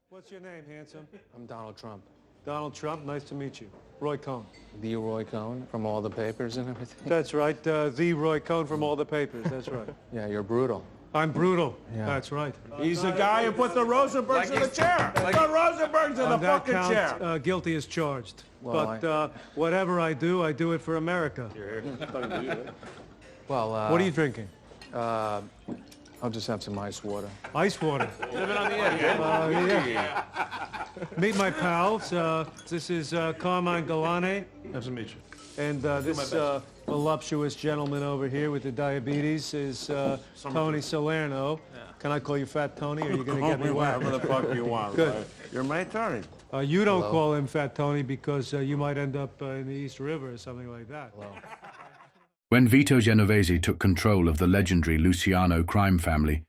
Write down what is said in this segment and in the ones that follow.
What's your name, handsome? I'm Donald Trump. Donald Trump, nice to meet you. Roy Cohn. The Roy Cohn from all the papers and everything? That's right, the Roy Cohn from all the papers, that's right. Yeah, you're brutal. I'm brutal, Yeah. that's right. He's the guy who put the Rosenbergs in the chair. The Rosenbergs in the On that fucking chair. count, guilty as charged. Well, but whatever I do it for America. Well, What are you drinking? I'll just have some ice water. Ice water. Living on the edge, eh? Yeah. Meet my pals. This is Carmine Galane. Nice to meet you. And this voluptuous gentleman over here with the diabetes is Tony Salerno. Yeah. Can I call you Fat Tony, or are you going to get me whacked? Whatever the fuck you want. Good. Right? You're my attorney. You don't Hello. call him Fat Tony because you might end up in the East River or something like that. Hello. When Vito Genovese took control of the legendary Luciano crime family,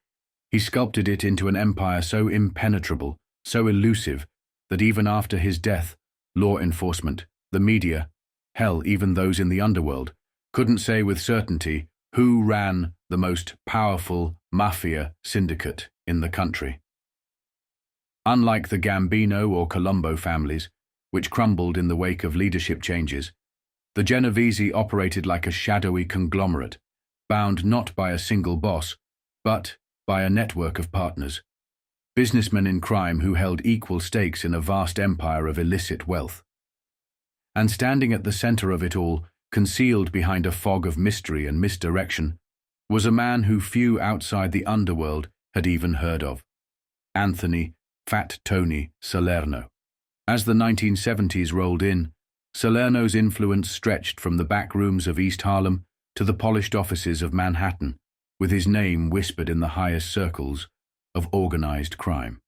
he sculpted it into an empire so impenetrable, so elusive, that even after his death, law enforcement, the media, hell, even those in the underworld, couldn't say with certainty who ran the most powerful mafia syndicate in the country. Unlike the Gambino or Colombo families, which crumbled in the wake of leadership changes, the Genovese operated like a shadowy conglomerate, bound not by a single boss, but by a network of partners, businessmen in crime who held equal stakes in a vast empire of illicit wealth. And standing at the center of it all, concealed behind a fog of mystery and misdirection, was a man who few outside the underworld had even heard of, Anthony "Fat Tony" Salerno. As the 1970s rolled in, Salerno's influence stretched from the back rooms of East Harlem to the polished offices of Manhattan, with his name whispered in the highest circles of organized crime.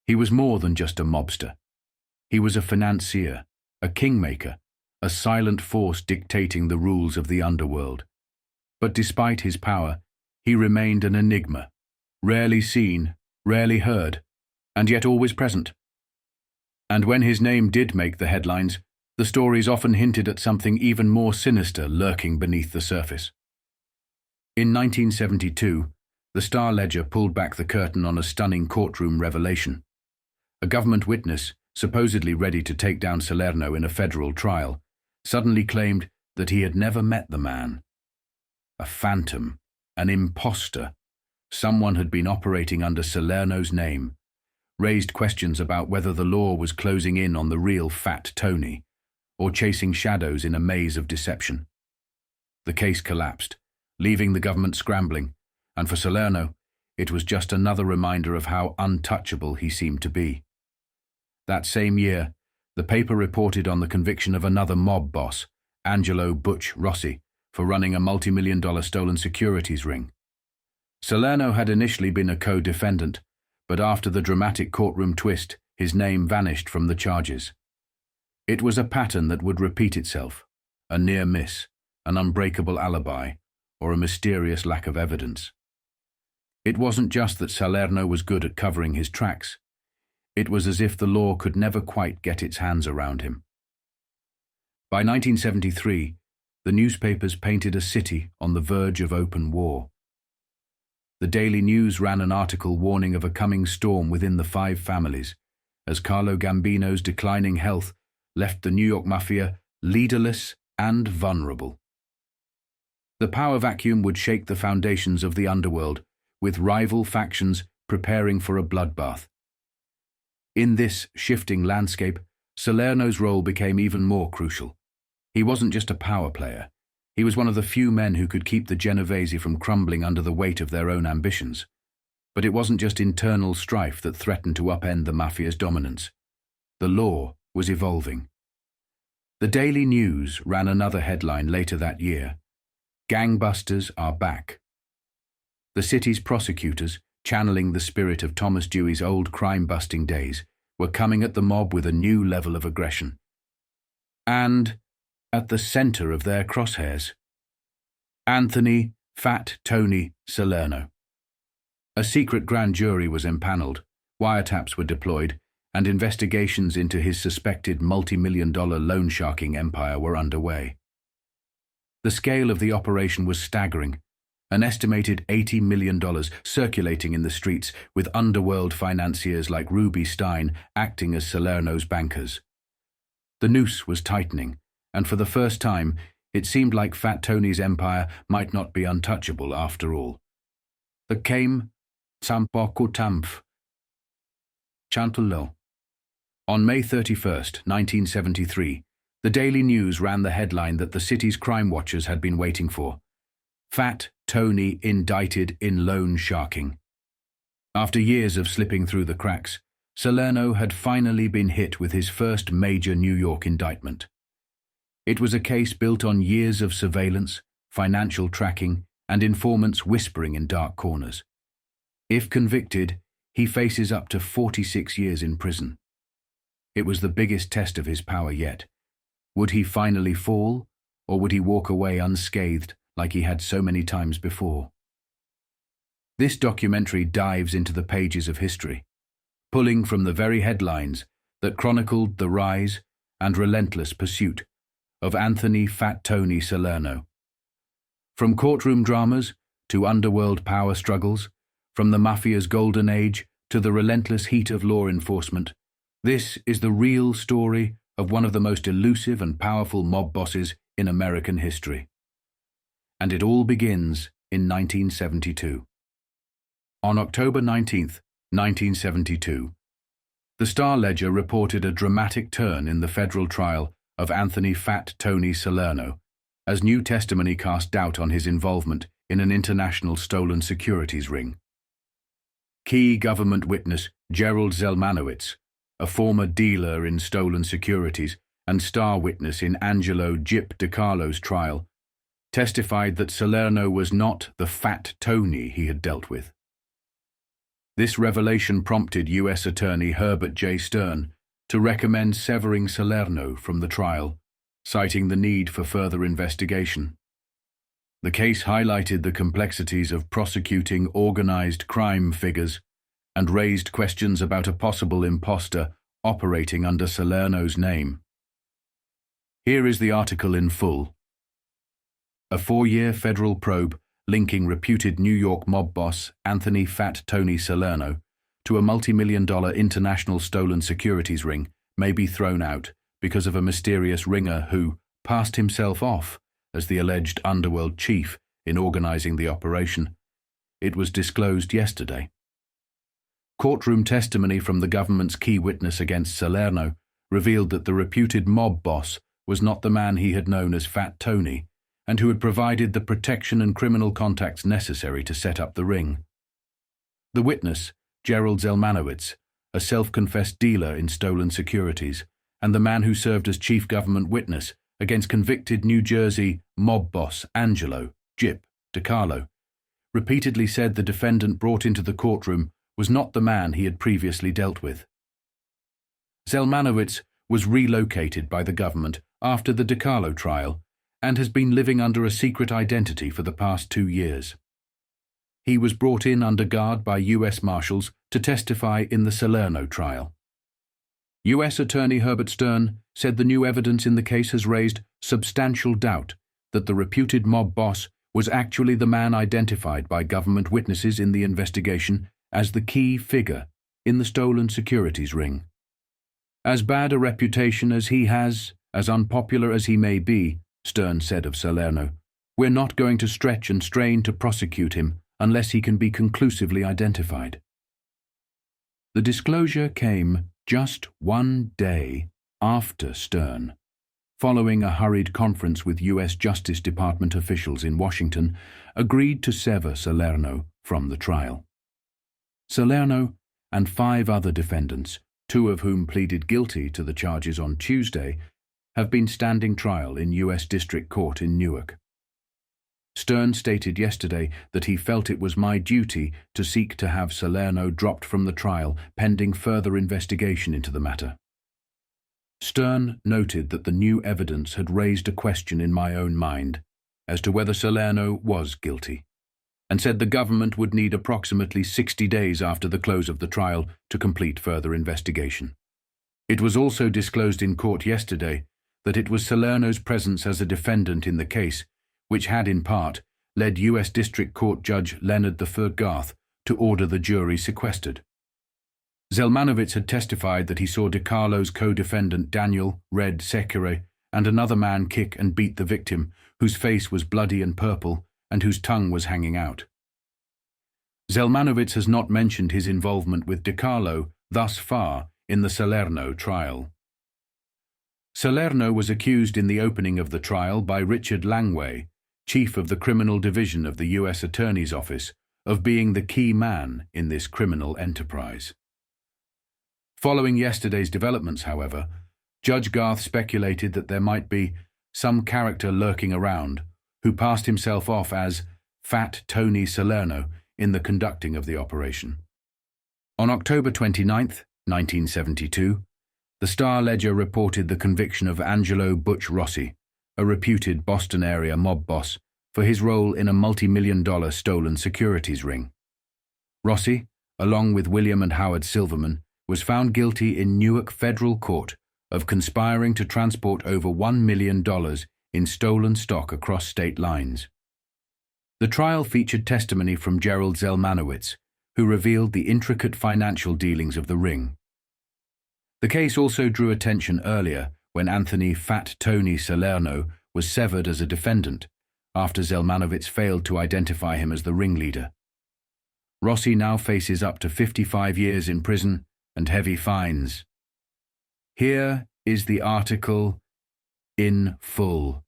He was more than just a mobster. He was a financier, a kingmaker, a silent force dictating the rules of the underworld. But despite his power, he remained an enigma, rarely seen, rarely heard, and yet always present. And when his name did make the headlines, the stories often hinted at something even more sinister lurking beneath the surface. In 1972, the Star-Ledger pulled back the curtain on a stunning courtroom revelation. A government witness, supposedly ready to take down Salerno in a federal trial, suddenly claimed that he had never met the man. A phantom, an imposter, someone had been operating under Salerno's name, raised questions about whether the law was closing in on the real Fat Tony, or chasing shadows in a maze of deception. The case collapsed, leaving the government scrambling, and for Salerno, it was just another reminder of how untouchable he seemed to be. That same year, the paper reported on the conviction of another mob boss, Angelo "Butch" Rossi, for running a multi-million-dollar stolen securities ring. Salerno had initially been a co-defendant, but after the dramatic courtroom twist, his name vanished from the charges. It was a pattern that would repeat itself, a near miss, an unbreakable alibi, or a mysterious lack of evidence. It wasn't just that Salerno was good at covering his tracks. It was as if the law could never quite get its hands around him. By 1973, the newspapers painted a city on the verge of open war. The Daily News ran an article warning of a coming storm within the five families, as Carlo Gambino's declining health left the New York Mafia leaderless and vulnerable. The power vacuum would shake the foundations of the underworld, with rival factions preparing for a bloodbath. In this shifting landscape, Salerno's role became even more crucial. He wasn't just a power player. He was one of the few men who could keep the Genovese from crumbling under the weight of their own ambitions. But it wasn't just internal strife that threatened to upend the Mafia's dominance. The law was evolving. The Daily News ran another headline later that year: "Gangbusters are back." The city's prosecutors, channeling the spirit of Thomas Dewey's old crime-busting days, were coming at the mob with a new level of aggression. And at the center of their crosshairs, Anthony "Fat Tony" Salerno. A secret grand jury was empaneled, wiretaps were deployed, and investigations into his suspected multi-million-dollar loan-sharking empire were underway. The scale of the operation was staggering, an estimated $80 million circulating in the streets, with underworld financiers like Ruby Stein acting as Salerno's bankers. The noose was tightening, and for the first time, it seemed like Fat Tony's empire might not be untouchable after all. The came poco tempo. Chantolo. On May 31st, 1973, the Daily News ran the headline that the city's crime watchers had been waiting for: Fat Tony indicted in loan sharking. After years of slipping through the cracks, Salerno had finally been hit with his first major New York indictment. It was a case built on years of surveillance, financial tracking, and informants whispering in dark corners. If convicted, he faces up to 46 years in prison. It was the biggest test of his power yet. Would he finally fall, or would he walk away unscathed like he had so many times before? This documentary dives into the pages of history, pulling from the very headlines that chronicled the rise and relentless pursuit of Anthony Fat Tony Salerno. From courtroom dramas to underworld power struggles, from the Mafia's golden age to the relentless heat of law enforcement, this is the real story of one of the most elusive and powerful mob bosses in American history. And it all begins in 1972. On October 19th, 1972, the Star-Ledger reported a dramatic turn in the federal trial of Anthony Fat Tony Salerno, as new testimony cast doubt on his involvement in an international stolen securities ring. Key government witness Gerald Zelmanowitz, a former dealer in stolen securities and star witness in Angelo "Gyp" DiCarlo's trial, testified that Salerno was not the Fat Tony he had dealt with. This revelation prompted U.S. Attorney Herbert J. Stern to recommend severing Salerno from the trial, citing the need for further investigation. The case highlighted the complexities of prosecuting organized crime figures and raised questions about a possible imposter operating under Salerno's name. Here is the article in full. A 4-year federal probe linking reputed New York mob boss Anthony Fat Tony Salerno to a multi-million-dollar international stolen securities ring may be thrown out because of a mysterious ringer who passed himself off as the alleged underworld chief in organizing the operation. It was disclosed yesterday. Courtroom testimony from the government's key witness against Salerno revealed that the reputed mob boss was not the man he had known as Fat Tony, and who had provided the protection and criminal contacts necessary to set up the ring. The witness, Gerald Zelmanowitz, a self-confessed dealer in stolen securities, and the man who served as chief government witness against convicted New Jersey mob boss Angelo "Gyp" DiCarlo, repeatedly said the defendant brought into the courtroom was not the man he had previously dealt with. Zelmanowitz was relocated by the government after the DiCarlo trial and has been living under a secret identity for the past 2 years. He was brought in under guard by U.S. Marshals to testify in the Salerno trial. U.S. Attorney Herbert Stern said the new evidence in the case has raised substantial doubt that the reputed mob boss was actually the man identified by government witnesses in the investigation as the key figure in the stolen securities ring. As bad a reputation as he has, as unpopular as he may be, Stern said of Salerno, we're not going to stretch and strain to prosecute him unless he can be conclusively identified. The disclosure came just 1 day after Stern, following a hurried conference with U.S. Justice Department officials in Washington, agreed to sever Salerno from the trial. Salerno and 5 other defendants, 2 of whom pleaded guilty to the charges on Tuesday, have been standing trial in U.S. District Court in Newark. Stern stated yesterday that he felt it was my duty to seek to have Salerno dropped from the trial pending further investigation into the matter. Stern noted that the new evidence had raised a question in my own mind as to whether Salerno was guilty, and said the government would need approximately 60 days after the close of the trial to complete further investigation. It was also disclosed in court yesterday that it was Salerno's presence as a defendant in the case which had, in part, led U.S. District Court Judge Leonard the Garth to order the jury sequestered. Zelmanovitz had testified that he saw DiCarlo's co-defendant Daniel Red Secure and another man kick and beat the victim, whose face was bloody and purple and whose tongue was hanging out. Zelmanovitz has not mentioned his involvement with DiCarlo thus far in the Salerno trial. Salerno was accused in the opening of the trial by Richard Langway, chief of the criminal division of the U.S. Attorney's Office, of being the key man in this criminal enterprise. Following yesterday's developments, however, Judge Garth speculated that there might be some character lurking around who passed himself off as Fat Tony Salerno in the conducting of the operation. On October 29, 1972, the Star-Ledger reported the conviction of Angelo Butch Rossi, a reputed Boston-area mob boss, for his role in a multi-million-dollar stolen securities ring. Rossi, along with William and Howard Silverman, was found guilty in Newark Federal Court of conspiring to transport over $1 million in stolen stock across state lines. The trial featured testimony from Gerald Zelmanowitz, who revealed the intricate financial dealings of the ring. The case also drew attention earlier when Anthony Fat Tony Salerno was severed as a defendant, after Zelmanowitz failed to identify him as the ringleader. Rossi now faces up to 55 years in prison and heavy fines. Here is the article in full.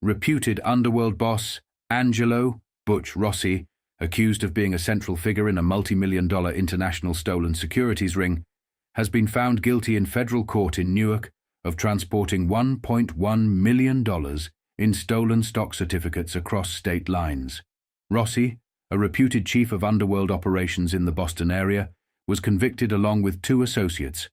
Reputed underworld boss Angelo Butch Rossi, accused of being a central figure in a multi-million-dollar international stolen securities ring, has been found guilty in federal court in Newark of transporting $1.1 million in stolen stock certificates across state lines. Rossi, a reputed chief of underworld operations in the Boston area, was convicted along with two associates,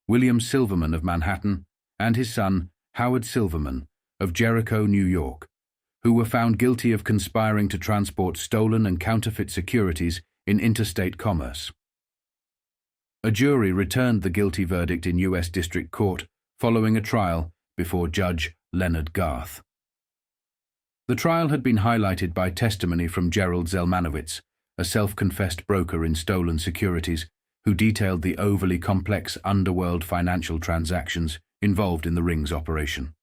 William Silverman of Manhattan and his son, Howard Silverman, of Jericho, New York, who were found guilty of conspiring to transport stolen and counterfeit securities in interstate commerce. A jury returned the guilty verdict in U.S. District Court following a trial before Judge Leonard Garth. The trial had been highlighted by testimony from Gerald Zelmanowitz, a self-confessed broker in stolen securities, who detailed the overly complex underworld financial transactions involved in the ring's operation.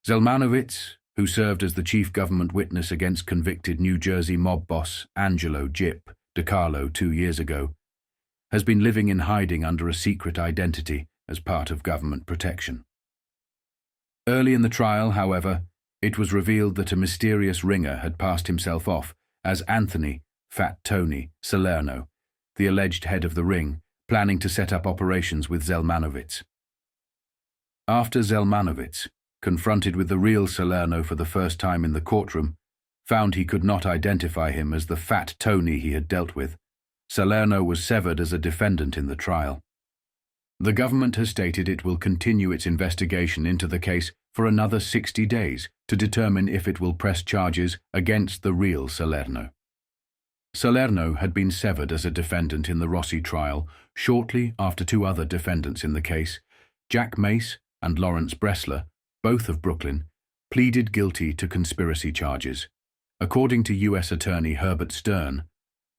Zelmanowitz, who served as the chief government witness against convicted New Jersey mob boss Angelo Gyp DiCarlo 2 years ago, has been living in hiding under a secret identity as part of government protection. Early in the trial, however, it was revealed that a mysterious ringer had passed himself off as Anthony Fat Tony Salerno, the alleged head of the ring, planning to set up operations with Zelmanowitz. After Zelmanowitz, confronted with the real Salerno for the first time in the courtroom, found he could not identify him as the Fat Tony he had dealt with, Salerno was severed as a defendant in the trial. The government has stated it will continue its investigation into the case for another 60 days to determine if it will press charges against the real Salerno. Salerno had been severed as a defendant in the Rossi trial shortly after two other defendants in the case, Jack Mace and Lawrence Bressler, both of Brooklyn, pleaded guilty to conspiracy charges. According to U.S. Attorney Herbert Stern,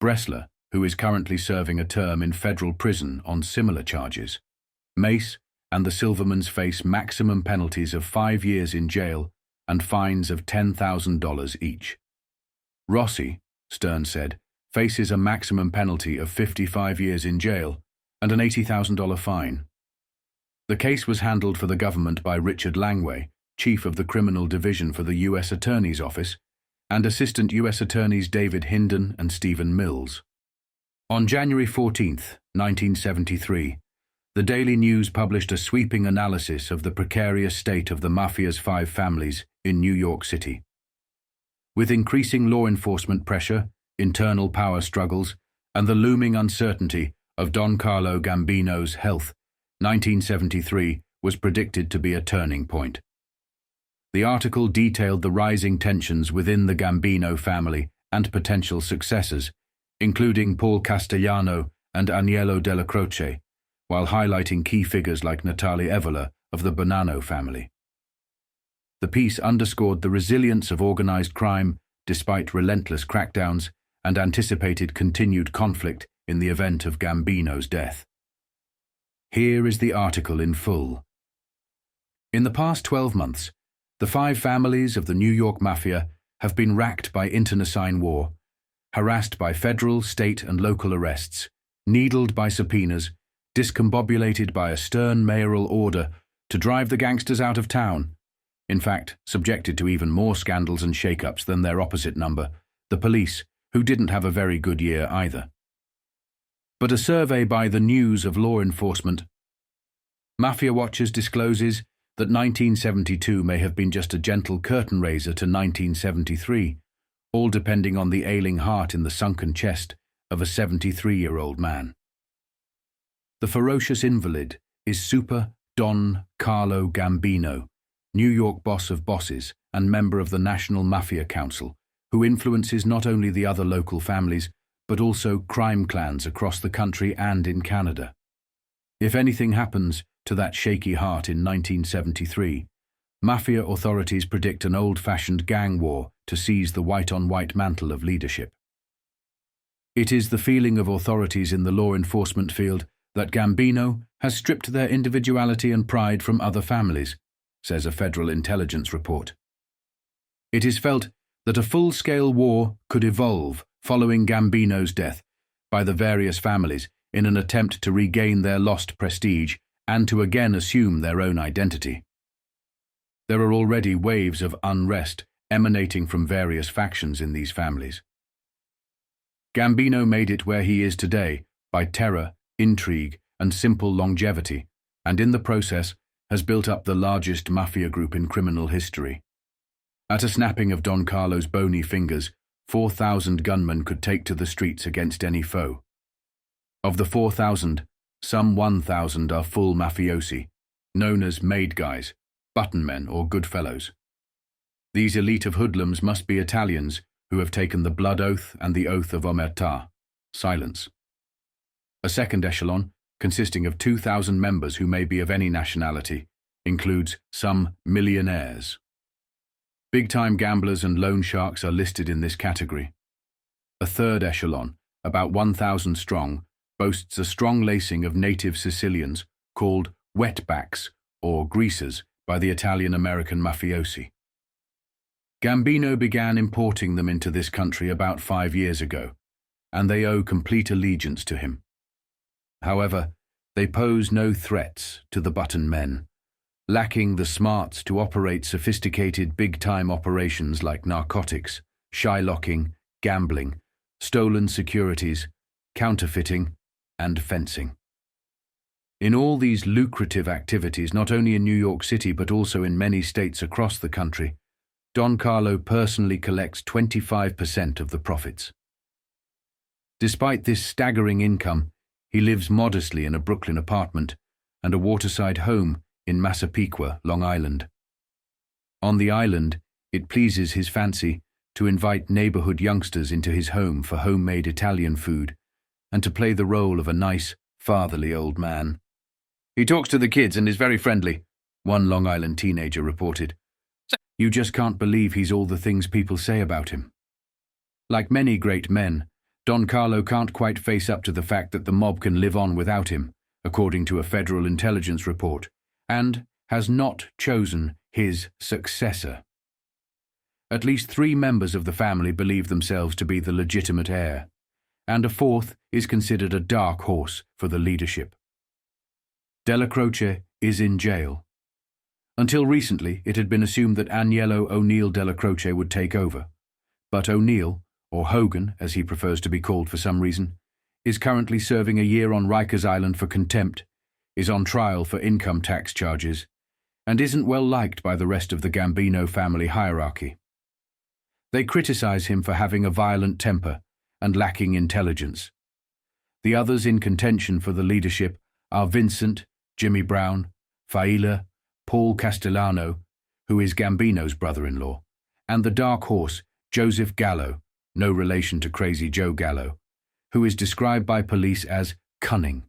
Bressler, who is currently serving a term in federal prison on similar charges, Mace and the Silvermans face maximum penalties of 5 years in jail and fines of $10,000 each. Rossi, Stern said, faces a maximum penalty of 55 years in jail and an $80,000 fine. The case was handled for the government by Richard Langway, chief of the criminal division for the U.S. Attorney's Office, and Assistant U.S. Attorneys David Hinden and Stephen Mills. On January 14, 1973, the Daily News published a sweeping analysis of the precarious state of the Mafia's 5 families in New York City. With increasing law enforcement pressure, internal power struggles, and the looming uncertainty of Don Carlo Gambino's health, 1973 was predicted to be a turning point. The article detailed the rising tensions within the Gambino family and potential successors, including Paul Castellano and Agnello Della Croce, while highlighting key figures like Natalie Evola of the Bonanno family. The piece underscored the resilience of organized crime despite relentless crackdowns and anticipated continued conflict in the event of Gambino's death. Here is the article in full. In the past 12 months, the 5 families of the New York Mafia have been racked by internecine war, harassed by federal, state, and local arrests, needled by subpoenas, discombobulated by a stern mayoral order to drive the gangsters out of town. In fact, subjected to even more scandals and shake-ups than their opposite number, the police, who didn't have a very good year either. But a survey by the News of Law Enforcement Mafia Watchers discloses that 1972 may have been just a gentle curtain raiser to 1973, all depending on the ailing heart in the sunken chest of a 73-year-old man. The ferocious invalid is Super Don Carlo Gambino, New York boss of bosses and member of the National Mafia Council, who influences not only the other local families, but also crime clans across the country and in Canada. If anything happens to that shaky heart in 1973, Mafia authorities predict an old-fashioned gang war to seize the white-on-white mantle of leadership. It is the feeling of authorities in the law enforcement field that Gambino has stripped their individuality and pride from other families, says a federal intelligence report. It is felt that a full-scale war could evolve following Gambino's death by the various families in an attempt to regain their lost prestige and to again assume their own identity. There are already waves of unrest emanating from various factions in these families. Gambino made it where he is today by terror, intrigue, and simple longevity, and in the process has built up the largest mafia group in criminal history. At a snapping of Don Carlo's bony fingers, 4,000 gunmen could take to the streets against any foe. Of the 4,000, some 1,000 are full mafiosi, known as made guys, button men, or good fellows. These elite of hoodlums must be Italians who have taken the blood oath and the oath of omertà, silence. A second echelon, consisting of 2,000 members who may be of any nationality, includes some millionaires. Big-time gamblers and loan sharks are listed in this category. A third echelon, about 1,000 strong, boasts a strong lacing of native Sicilians called wetbacks or greasers by the Italian-American mafiosi. Gambino began importing them into this country about 5 years ago, and they owe complete allegiance to him. However, they pose no threats to the button men, lacking the smarts to operate sophisticated big-time operations like narcotics, shylocking, gambling, stolen securities, counterfeiting, and fencing. In all these lucrative activities, not only in New York City but also in many states across the country, Don Carlo personally collects 25% of the profits. Despite this staggering income, he lives modestly in a Brooklyn apartment and a waterside home in Massapequa, Long Island. On the island, it pleases his fancy to invite neighborhood youngsters into his home for homemade Italian food and to play the role of a nice, fatherly old man. "He talks to the kids and is very friendly," one Long Island teenager reported. "You just can't believe he's all the things people say about him." Like many great men, Don Carlo can't quite face up to the fact that the mob can live on without him, according to a federal intelligence report, and has not chosen his successor. At least 3 members of the family believe themselves to be the legitimate heir, and a 4th is considered a dark horse for the leadership. Della Croce is in jail. Until recently, it had been assumed that Agnello O'Neill Della Croce would take over, but O'Neill, or Hogan as he prefers to be called for some reason, is currently serving a year on Rikers Island for contempt, is on trial for income tax charges, and isn't well liked by the rest of the Gambino family hierarchy. They criticize him for having a violent temper and lacking intelligence. The others in contention for the leadership are Vincent, Jimmy Brown, Faila, Paul Castellano, who is Gambino's brother-in-law, and the dark horse, Joseph Gallo, no relation to Crazy Joe Gallo, who is described by police as cunning.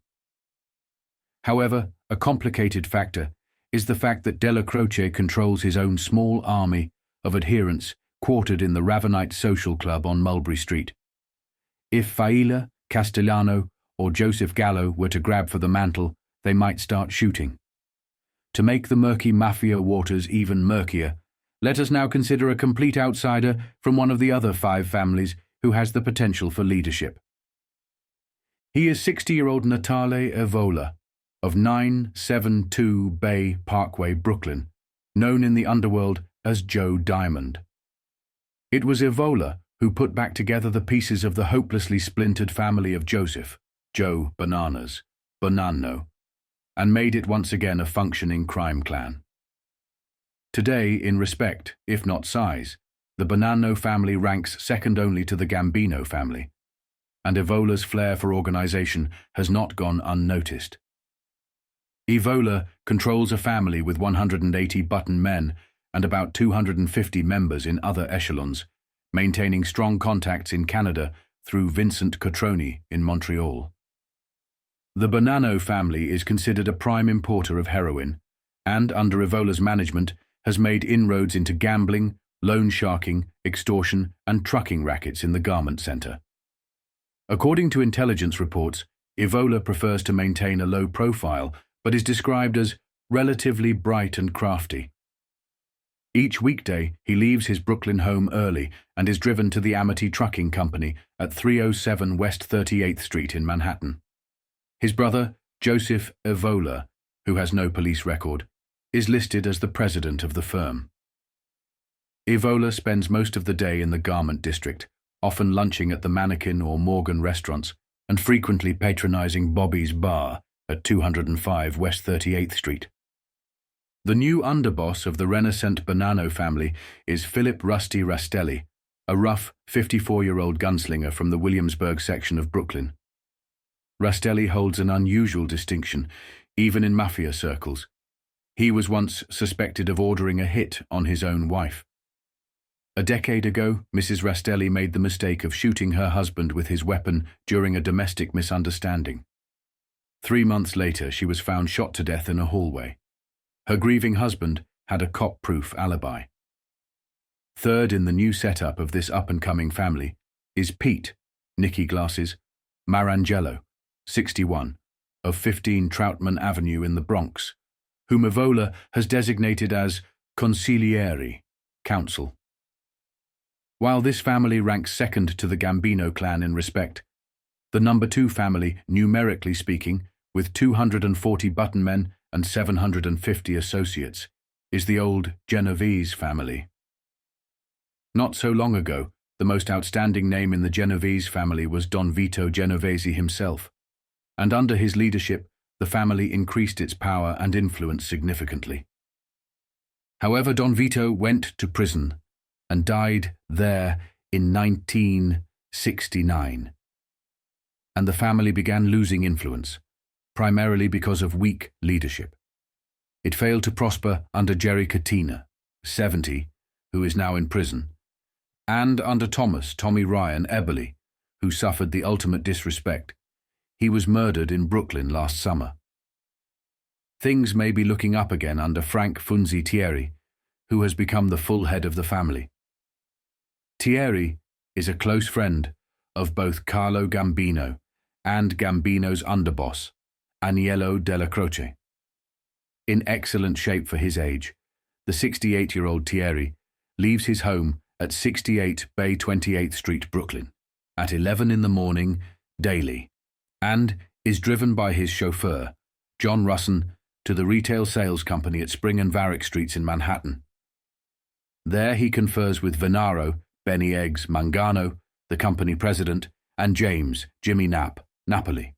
However, a complicated factor is the fact that Della Croce controls his own small army of adherents quartered in the Ravenite Social Club on Mulberry Street. If Failla, Castellano, or Joseph Gallo were to grab for the mantle, they might start shooting. To make the murky Mafia waters even murkier, let us now consider a complete outsider from one of the other 5 families who has the potential for leadership. He is 60-year-old Natale Evola of 972 Bay Parkway, Brooklyn, known in the underworld as Joe Diamond. It was Evola who put back together the pieces of the hopelessly splintered family of Joseph, Joe Bananas, Bonanno, and made it once again a functioning crime clan. Today, in respect, if not size, the Bonanno family ranks second only to the Gambino family, and Evola's flair for organization has not gone unnoticed. Evola controls a family with 180 button men and about 250 members in other echelons, maintaining strong contacts in Canada through Vincent Cotroni in Montreal. The Bonanno family is considered a prime importer of heroin, and under Evola's management has made inroads into gambling, loan sharking, extortion, and trucking rackets in the garment center. According to intelligence reports, Evola prefers to maintain a low profile, but is described as relatively bright and crafty. Each weekday, he leaves his Brooklyn home early and is driven to the Amity Trucking Company at 307 West 38th Street in Manhattan. His brother, Joseph Evola, who has no police record, is listed as the president of the firm. Evola spends most of the day in the garment district, often lunching at the Mannequin or Morgan restaurants, and frequently patronizing Bobby's Bar at 205 West 38th Street. The new underboss of the Renaissance Bonanno family is Philip Rusty Rastelli, a rough 54-year-old gunslinger from the Williamsburg section of Brooklyn. Rastelli holds an unusual distinction, even in Mafia circles. He was once suspected of ordering a hit on his own wife. A decade ago, Mrs. Rastelli made the mistake of shooting her husband with his weapon during a domestic misunderstanding. 3 months later, she was found shot to death in a hallway. Her grieving husband had a cop-proof alibi. Third in the new setup of this up-and-coming family is Pete, Nicky Glasses, Marangelo, 61, of 15 Troutman Avenue in the Bronx, whom Evola has designated as consigliere, counsel. While this family ranks second to the Gambino clan in respect, the number 2 family, numerically speaking, with 240 button men and 750 associates, is the old Genovese family. Not so long ago, the most outstanding name in the Genovese family was Don Vito Genovese himself, and under his leadership, the family increased its power and influence significantly. However, Don Vito went to prison and died there in 1969, and the family began losing influence, primarily because of weak leadership. It failed to prosper under Jerry Katina, 70, who is now in prison, and under Tommy Ryan Eberly, who suffered the ultimate disrespect. He was murdered in Brooklyn last summer. Things may be looking up again under Frank Funzi Thierry, who has become the full head of the family. Thierry is a close friend of both Carlo Gambino and Gambino's underboss, Aniello Della Croce. In excellent shape for his age, the 68-year-old Thierry leaves his home at 68 Bay 28th Street, Brooklyn, at 11 in the morning daily, and is driven by his chauffeur, John Russon, to the retail sales company at Spring and Varick Streets in Manhattan. There he confers with Venaro, Benny Eggs Mangano, the company president, and James, Jimmy Knapp, Napoli.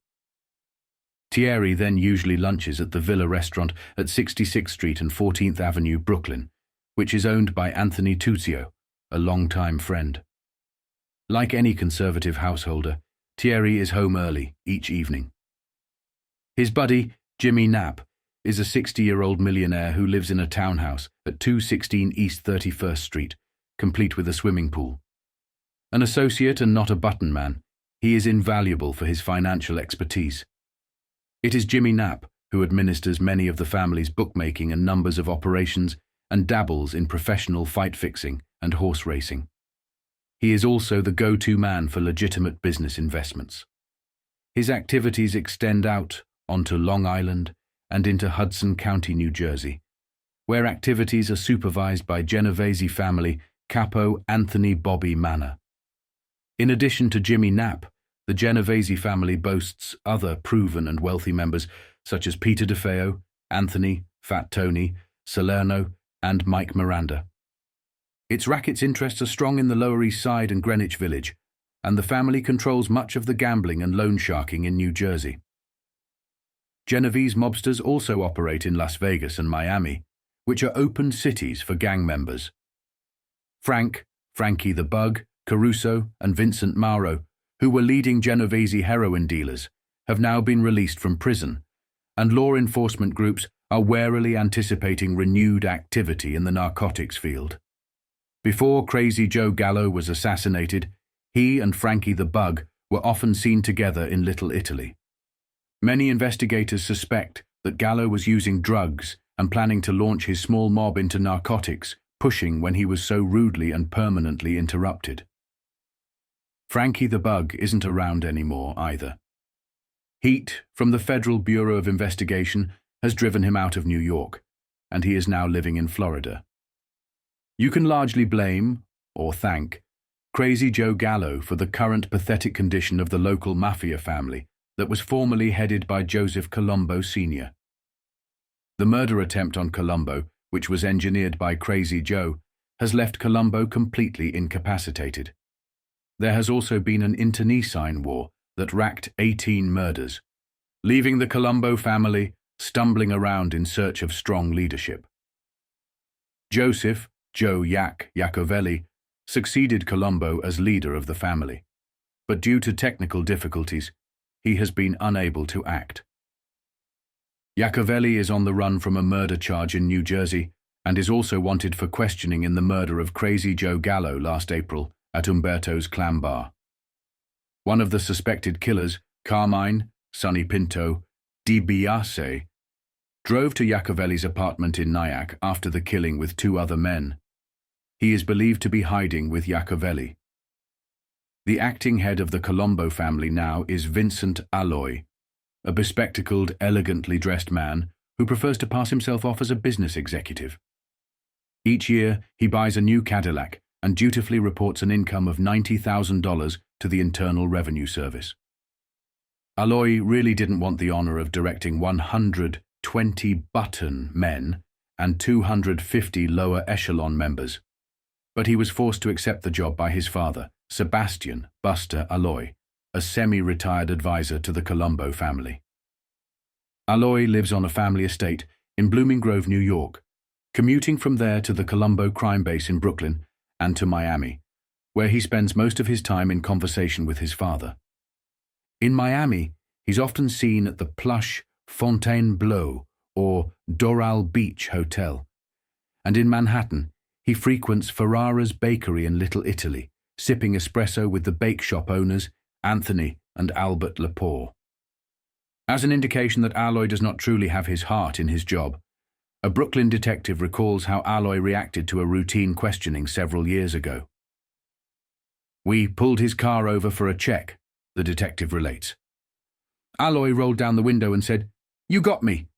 Thierry then usually lunches at the Villa restaurant at 66th Street and 14th Avenue, Brooklyn, which is owned by Anthony Tuzio, a longtime friend. Like any conservative householder, Thierry is home early each evening. His buddy, Jimmy Knapp, is a 60-year-old millionaire who lives in a townhouse at 216 East 31st Street, complete with a swimming pool. An associate and not a button man, he is invaluable for his financial expertise. It is Jimmy Knapp who administers many of the family's bookmaking and numbers of operations and dabbles in professional fight fixing and horse racing. He is also the go-to man for legitimate business investments. His activities extend out onto Long Island and into Hudson County, New Jersey, where activities are supervised by Genovese family Capo Anthony Bobby Manor. In addition to Jimmy Knapp, the Genovese family boasts other proven and wealthy members such as Peter DeFeo, Anthony, Fat Tony, Salerno, and Mike Miranda. Its racket's interests are strong in the Lower East Side and Greenwich Village, and the family controls much of the gambling and loan sharking in New Jersey. Genovese mobsters also operate in Las Vegas and Miami, which are open cities for gang members. Frankie the Bug, Caruso, and Vincent Mauro, who were leading Genovese heroin dealers, have now been released from prison, and law enforcement groups are warily anticipating renewed activity in the narcotics field. Before Crazy Joe Gallo was assassinated, he and Frankie the Bug were often seen together in Little Italy. Many investigators suspect that Gallo was using drugs and planning to launch his small mob into narcotics, pushing when he was so rudely and permanently interrupted. Frankie the Bug isn't around anymore either. Heat from the Federal Bureau of Investigation has driven him out of New York, and he is now living in Florida. You can largely blame, or thank, Crazy Joe Gallo for the current pathetic condition of the local Mafia family that was formerly headed by Joseph Colombo Sr. The murder attempt on Colombo, which was engineered by Crazy Joe, has left Colombo completely incapacitated. There has also been an internecine war that racked 18 murders, leaving the Colombo family stumbling around in search of strong leadership. Joseph, Joe Iacovelli, succeeded Colombo as leader of the family, but due to technical difficulties, he has been unable to act. Iacovelli is on the run from a murder charge in New Jersey and is also wanted for questioning in the murder of Crazy Joe Gallo last April at Umberto's Clam Bar. One of the suspected killers, Carmine, Sonny Pinto, DiBiase, drove to Iacovelli's apartment in Nyack after the killing with 2 other men. He is believed to be hiding with Iacovelli. The acting head of the Colombo family now is Vincent Alloy, a bespectacled, elegantly dressed man who prefers to pass himself off as a business executive. Each year, he buys a new Cadillac and dutifully reports an income of $90,000 to the Internal Revenue Service. Alloy really didn't want the honor of directing 120 button men and 250 lower echelon members, but he was forced to accept the job by his father, Sebastian Buster Alloy, a semi-retired advisor to the Colombo family. Alloy lives on a family estate in Blooming Grove, New York, commuting from there to the Colombo crime base in Brooklyn and to Miami, where he spends most of his time in conversation with his father. In Miami, he's often seen at the plush Fontainebleau or Doral Beach Hotel, and in Manhattan, he frequents Ferrara's Bakery in Little Italy, sipping espresso with the bake shop owners Anthony and Albert Lepore. As an indication that Alloy does not truly have his heart in his job, a Brooklyn detective recalls how Alloy reacted to a routine questioning several years ago. "We pulled his car over for a check," the detective relates. Alloy rolled down the window and said, "You got me."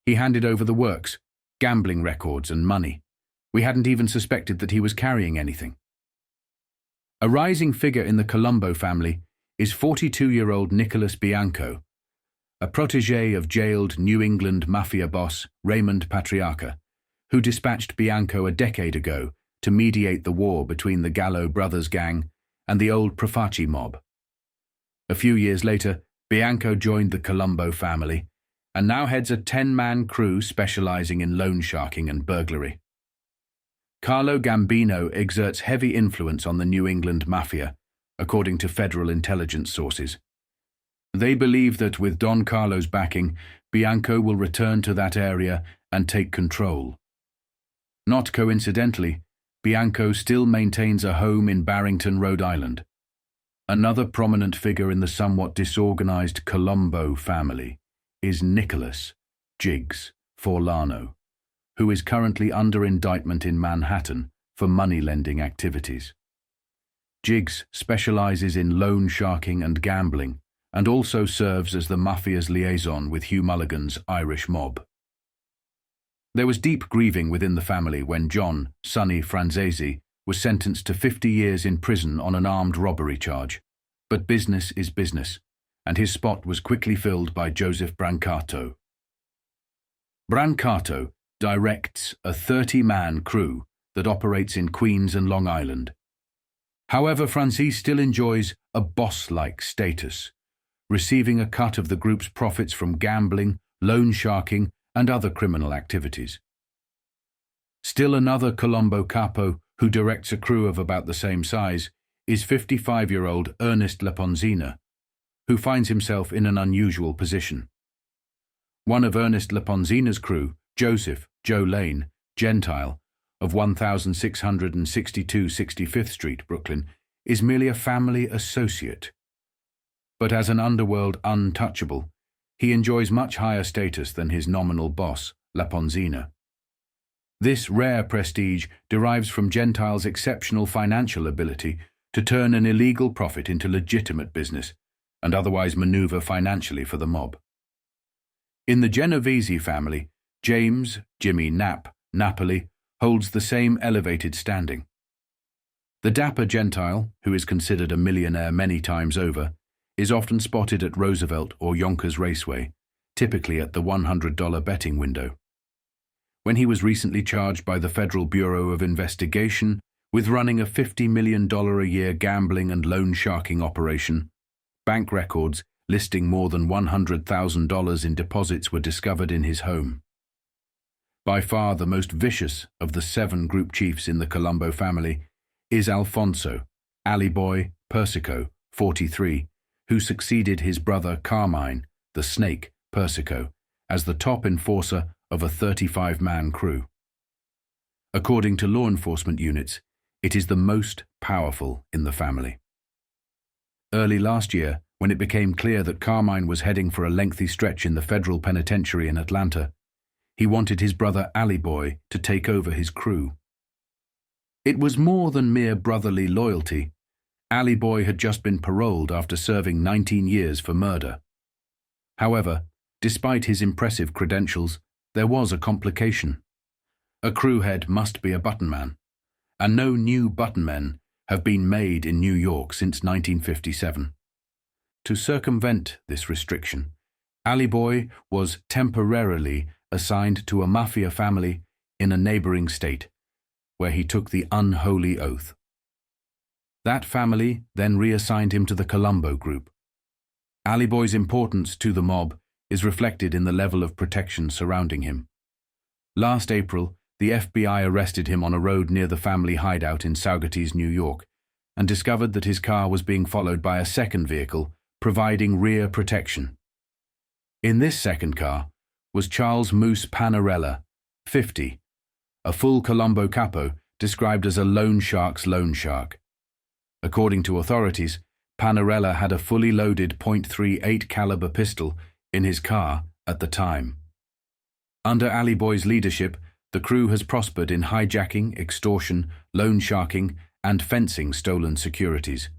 He handed over the works, gambling records and money. We hadn't even suspected that he was carrying anything. A rising figure in the Colombo family is 42-year-old Nicholas Bianco, a protege of jailed New England Mafia boss Raymond Patriarca, who dispatched Bianco a decade ago to mediate the war between the Gallo brothers gang and the old Profaci mob. A few years later, Bianco joined the Colombo family and now heads a 10-man crew specializing in loan sharking and burglary. Carlo Gambino exerts heavy influence on the New England Mafia, according to federal intelligence sources. They believe that with Don Carlo's backing, Bianco will return to that area and take control. Not coincidentally, Bianco still maintains a home in Barrington, Rhode Island. Another prominent figure in the somewhat disorganized Colombo family is Nicholas Jiggs Forlano, who is currently under indictment in Manhattan for money-lending activities. Jiggs specializes in loan sharking and gambling, and also serves as the Mafia's liaison with Hugh Mulligan's Irish mob. There was deep grieving within the family when John, Sonny Franzese, was sentenced to 50 years in prison on an armed robbery charge. But business is business, and his spot was quickly filled by Joseph Brancato. Brancato directs a 30-man crew that operates in Queens and Long Island. However, Franzese still enjoys a boss-like status, receiving a cut of the group's profits from gambling, loan sharking, and other criminal activities. Still another Colombo capo who directs a crew of about the same size is 55-year-old Ernest Leponzina, who finds himself in an unusual position. One of Ernest Leponzina's crew, Joseph Joe Lane, Gentile, of 1662 65th Street, Brooklyn, is merely a family associate. But as an underworld untouchable, he enjoys much higher status than his nominal boss, Leponzina. This rare prestige derives from Gentile's exceptional financial ability to turn an illegal profit into legitimate business and otherwise maneuver financially for the mob. In the Genovese family, James Jimmy Napoli holds the same elevated standing. The dapper Gentile, who is considered a millionaire many times over, is often spotted at Roosevelt or Yonkers Raceway, typically at the $100 betting window. When he was recently charged by the Federal Bureau of Investigation with running a $50 million a year gambling and loan sharking operation, bank records listing more than $100,000 in deposits were discovered in his home. By far the most vicious of the 7 group chiefs in the Colombo family is Alfonso, Alley Boy Persico, 43, who succeeded his brother Carmine, the Snake Persico, as the top enforcer of a 35-man crew. According to law enforcement units, it is the most powerful in the family. Early last year, when it became clear that Carmine was heading for a lengthy stretch in the federal penitentiary in Atlanta, he wanted his brother Alley Boy to take over his crew. It was more than mere brotherly loyalty. Alley Boy had just been paroled after serving 19 years for murder. However, despite his impressive credentials, there was a complication. A crew head must be a button man, and no new button men have been made in New York since 1957. To circumvent this restriction, Alley Boy was temporarily assigned to a Mafia family in a neighboring state, where he took the unholy oath. That family then reassigned him to the Colombo group. Alley Boy's importance to the mob is reflected in the level of protection surrounding him. Last April, the FBI arrested him on a road near the family hideout in Saugerties, New York, and discovered that his car was being followed by a second vehicle, providing rear protection. In this second car was Charles Moose Panarella, 50, a full Colombo capo described as a loan shark's loan shark. According to authorities, Panarella had a fully loaded .38 caliber pistol in his car at the time. Under Alley Boy's leadership, the crew has prospered in hijacking, extortion, loan sharking, and fencing stolen securities.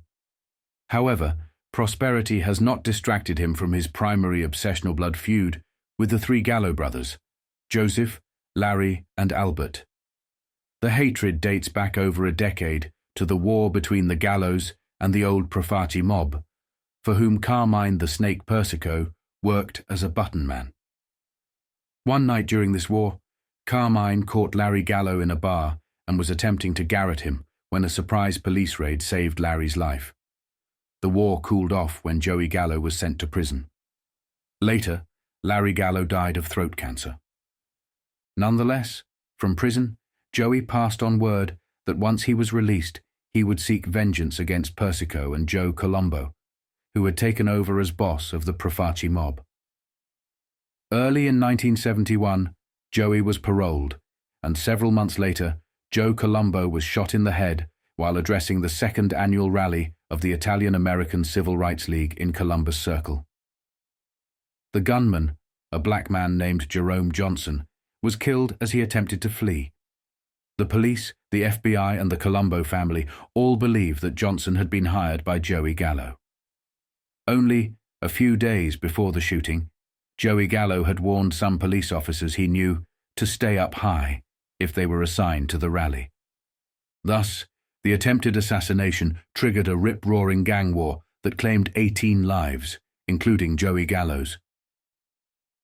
However, prosperity has not distracted him from his primary obsessional blood feud with the 3 Gallo brothers, Joseph, Larry, and Albert. The hatred dates back over a decade to the war between the Gallos and the old Profaci mob, for whom Carmine the Snake Persico worked as a button man. One night during this war, Carmine caught Larry Gallo in a bar and was attempting to garrote him when a surprise police raid saved Larry's life. The war cooled off when Joey Gallo was sent to prison. Later, Larry Gallo died of throat cancer. Nonetheless, from prison, Joey passed on word that once he was released, he would seek vengeance against Persico and Joe Colombo, who had taken over as boss of the Profaci mob. Early in 1971, Joey was paroled, and several months later, Joe Colombo was shot in the head while addressing the 2nd annual rally of the Italian-American Civil Rights League in Columbus Circle. The gunman, a black man named Jerome Johnson, was killed as he attempted to flee. The police, the FBI, and the Colombo family all believed that Johnson had been hired by Joey Gallo. Only a few days before the shooting, Joey Gallo had warned some police officers he knew to stay up high if they were assigned to the rally. Thus, the attempted assassination triggered a rip-roaring gang war that claimed 18 lives, including Joey Gallo's.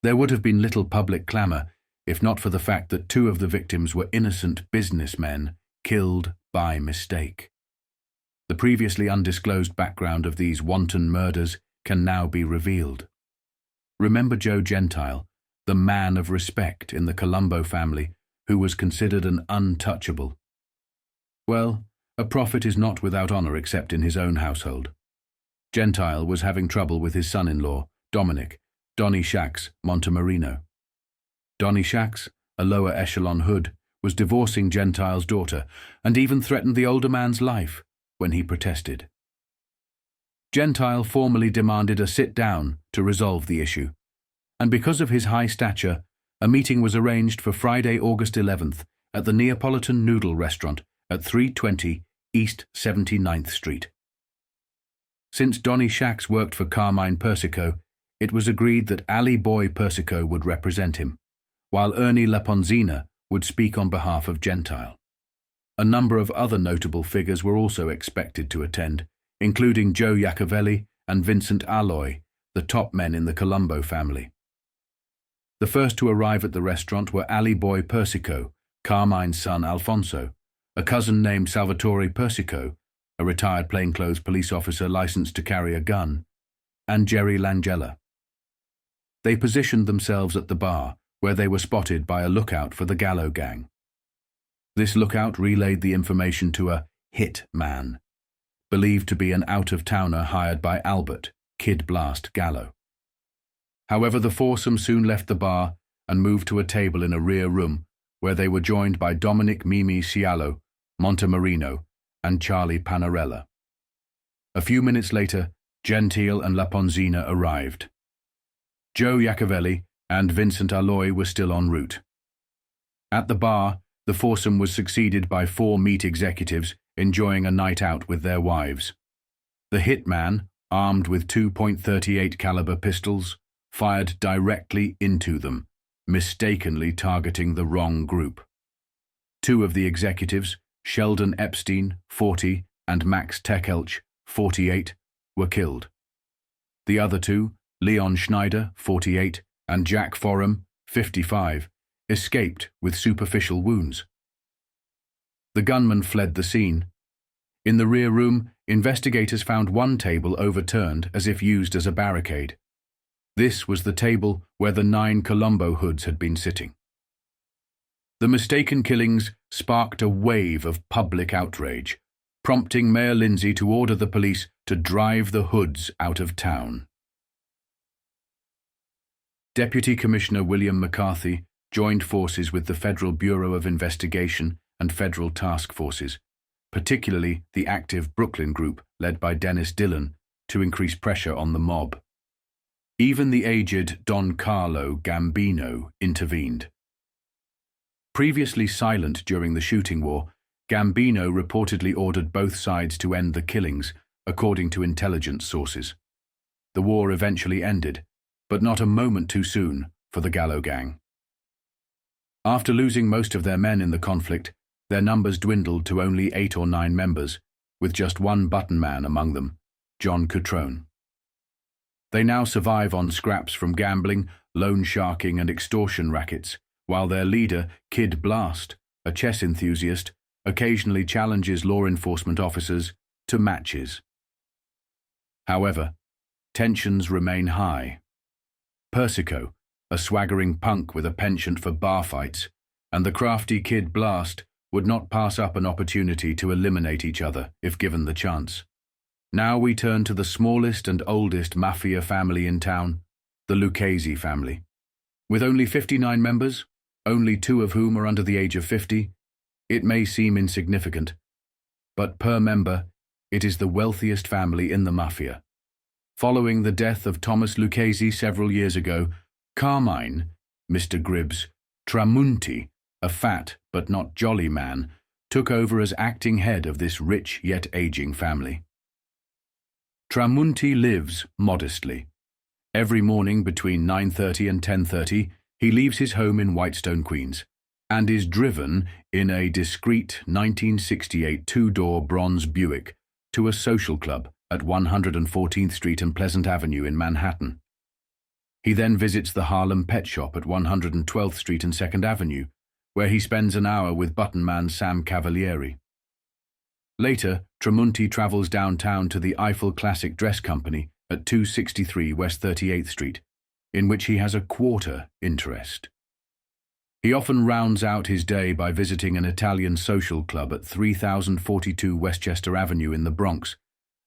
There would have been little public clamour if not for the fact that 2 of the victims were innocent businessmen killed by mistake. The previously undisclosed background of these wanton murders can now be revealed. Remember Joe Gentile, the man of respect in the Colombo family, who was considered an untouchable? Well, a prophet is not without honour except in his own household. Gentile was having trouble with his son-in-law, Dominic, Donnie Shax Montemarino. Donnie Shax, a lower echelon hood, was divorcing Gentile's daughter and even threatened the older man's life when he protested. Gentile formally demanded a sit-down to resolve the issue, and because of his high stature, a meeting was arranged for Friday, August 11th at the Neapolitan Noodle Restaurant at 320 East 79th Street. Since Donnie Shax worked for Carmine Persico, it was agreed that Ali Boy Persico would represent him, while Ernie Laponzina would speak on behalf of Gentile. A number of other notable figures were also expected to attend, including Joe Iacovelli and Vincent Alloy, the top men in the Colombo family. The first to arrive at the restaurant were Ali Boy Persico, Carmine's son Alfonso, a cousin named Salvatore Persico, a retired plainclothes police officer licensed to carry a gun, and Jerry Langella. They positioned themselves at the bar, where they were spotted by a lookout for the Gallo gang. This lookout relayed the information to a hit man, believed to be an out-of-towner hired by Albert, Kid Blast Gallo. However, the foursome soon left the bar and moved to a table in a rear room, where they were joined by Dominic Mimi Cialo, Montemarino, and Charlie Panarella. A few minutes later, Gentile and Laponzina arrived. Joe Iacovelli and Vincent Alloy were still en route. At the bar, the foursome was succeeded by 4 meat executives enjoying a night out with their wives. The hitman, armed with 2.38 caliber pistols, fired directly into them, mistakenly targeting the wrong group. 2 of the executives, Sheldon Epstein, 40, and Max Tekelch, 48, were killed. The other 2, Leon Schneider, 48, and Jack Forum, 55, escaped with superficial wounds. The gunman fled the scene. In the rear room, investigators found one table overturned as if used as a barricade. This was the table where the 9 Colombo hoods had been sitting. The mistaken killings sparked a wave of public outrage, prompting Mayor Lindsay to order the police to drive the hoods out of town. Deputy Commissioner William McCarthy joined forces with the Federal Bureau of Investigation and federal task forces, particularly the active Brooklyn group led by Dennis Dillon, to increase pressure on the mob. Even the aged Don Carlo Gambino intervened. Previously silent during the shooting war, Gambino reportedly ordered both sides to end the killings, according to intelligence sources. The war eventually ended, but not a moment too soon for the Gallo gang. After losing most of their men in the conflict, their numbers dwindled to only 8 or 9 members, with just one button man among them, John Cutrone. They now survive on scraps from gambling, loan sharking, and extortion rackets, while their leader, Kid Blast, a chess enthusiast, occasionally challenges law enforcement officers to matches. However, tensions remain high. Persico, a swaggering punk with a penchant for bar fights, and the crafty Kid Blast would not pass up an opportunity to eliminate each other if given the chance. Now we turn to the smallest and oldest Mafia family in town, the Lucchese family. With only 59 members, only 2 of whom are under the age of 50, it may seem insignificant, but per member, it is the wealthiest family in the Mafia. Following the death of Thomas Lucchese several years ago, Carmine, Mr. Gribbs, Tramunti, a fat but not jolly man, took over as acting head of this rich yet aging family. Tramunti lives modestly. Every morning between 9:30 and 10:30, he leaves his home in Whitestone, Queens, and is driven in a discreet 1968 two-door bronze Buick to a social club at 114th Street and Pleasant Avenue in Manhattan. He then visits the Harlem Pet Shop at 112th Street and 2nd Avenue, where he spends an hour with button man Sam Cavalieri. Later, Tramunti travels downtown to the Eiffel Classic Dress Company at 263 West 38th Street, in which he has a quarter interest. He often rounds out his day by visiting an Italian social club at 3042 Westchester Avenue in the Bronx,